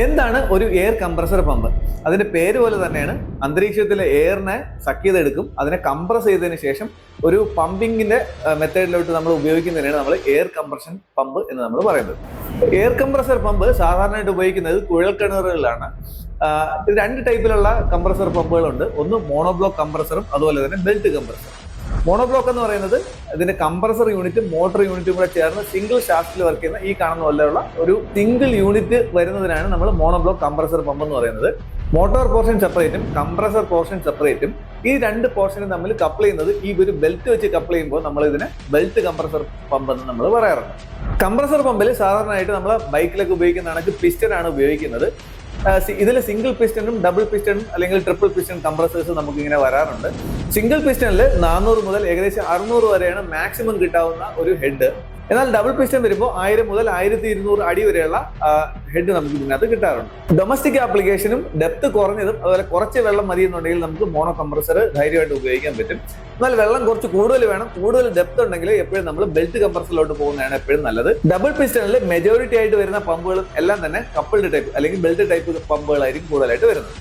എന്താണ് ഒരു air compressor pump? അതിന്റെ പേര് പോലെ തന്നെയാണ്, അന്തരീക്ഷത്തിലെ എയറിനെ സക്ക് ചെയ്തെടുക്കും, അതിനെ കംപ്രസ് ചെയ്തതിനു ശേഷം ഒരു പമ്പിങ്ങിന്റെ മെത്തേഡിലോട്ട് നമ്മൾ ഉപയോഗിക്കുന്നതിനാണ് നമ്മൾ എയർ കംപ്രഷൻ പമ്പ് എന്ന് നമ്മൾ പറയുന്നത്. എയർ കംപ്രസർ പമ്പ് സാധാരണയായിട്ട് ഉപയോഗിക്കുന്നത് കുഴൽക്കിണറുകളിലാണ്. രണ്ട് ടൈപ്പിലുള്ള കംപ്രസർ പമ്പുകളുണ്ട്. ഒന്ന് മോണോബ്ലോക്ക് കംപ്രസറും അതുപോലെ തന്നെ ബെൽറ്റ് കംപ്രസറും. മോണോബ്ലോക്ക് എന്ന് പറയുന്നത് ഇതിന്റെ കംപ്രസർ യൂണിറ്റും മോട്ടോർ യൂണിറ്റും കൂടെ ചേർന്ന് സിംഗിൾ ഷാഫ്റ്റിൽ വർക്ക് ചെയ്യുന്ന ഈ കാണുന്ന പോലെയുള്ള ഒരു സിംഗിൾ യൂണിറ്റ് വരുന്നതിനാണ് നമ്മൾ മോണോബ്ലോക്ക് കംപ്രസർ പമ്പ് എന്ന് പറയുന്നത്. മോട്ടോർ പോർഷൻ സെപ്പറേറ്റും കംപ്രസർ പോർഷൻ സെപ്പറേറ്റും ഈ രണ്ട് പോർഷനും തമ്മിൽ കപ്പിൾ ചെയ്യുന്നത് ഈ ഒരു ബെൽറ്റ് വെച്ച് കപ്പിൾ ചെയ്യുമ്പോൾ നമ്മൾ ഇതിനെ ബെൽറ്റ് കംപ്രസർ പമ്പ് എന്ന് നമ്മൾ പറയാറുണ്ട്. കംപ്രസർ പമ്പിൽ സാധാരണയായിട്ട് നമ്മൾ ബൈക്കിലൊക്കെ ഉപയോഗിക്കുന്ന കണക്ക് പിസ്റ്റൺ ആണ് ഉപയോഗിക്കുന്നത്. ഇതിൽ സിംഗിൾ പിസ്റ്റണും ഡബിൾ പിസ്റ്റണും അല്ലെങ്കിൽ ട്രിപ്പിൾ പിസ്റ്റൺ കംപ്രസേഴ്സ് നമുക്ക് ഇങ്ങനെ വരാറുണ്ട്. സിംഗിൾ പിസ്റ്റണിൽ 400 മുതൽ ഏകദേശം 600 വരെയാണ് മാക്സിമം കിട്ടാവുന്ന ഒരു ഹെഡ്. എന്നാൽ ഡബിൾ പിസ്റ്റൺ വരുമ്പോൾ 1000 മുതൽ 1200 അടി വരെയുള്ള ഹെഡ് നമുക്ക് ഇതിനകത്ത് കിട്ടാറുണ്ട്. ഡൊമസ്റ്റിക് ആപ്ലിക്കേഷനും ഡെപ്ത് കുറഞ്ഞതും അതുപോലെ കുറച്ച് വെള്ളം മതി എന്നുണ്ടെങ്കിൽ നമുക്ക് മോണോ കംപ്രസർ ധൈര്യമായിട്ട് ഉപയോഗിക്കാൻ പറ്റും. എന്നാൽ വെള്ളം കുറച്ച് കൂടുതൽ വേണം, കൂടുതൽ ഡെപ്ത് ഉണ്ടെങ്കിൽ എപ്പോഴും നമ്മൾ ബെൽറ്റ് കംപ്രസറിലോട്ട് പോകുന്നതാണ് എപ്പോഴും നല്ലത്. ഡബിൾ പിസ്റ്റണിൽ മെജോറിറ്റി ആയിട്ട് വരുന്ന പമ്പുകളും എല്ലാം തന്നെ കപ്പിൾഡ് ടൈപ്പ് അല്ലെങ്കിൽ ബെൽറ്റ് ടൈപ്പ് പമ്പുകളായിരിക്കും കൂടുതലായിട്ട് വരുന്നത്.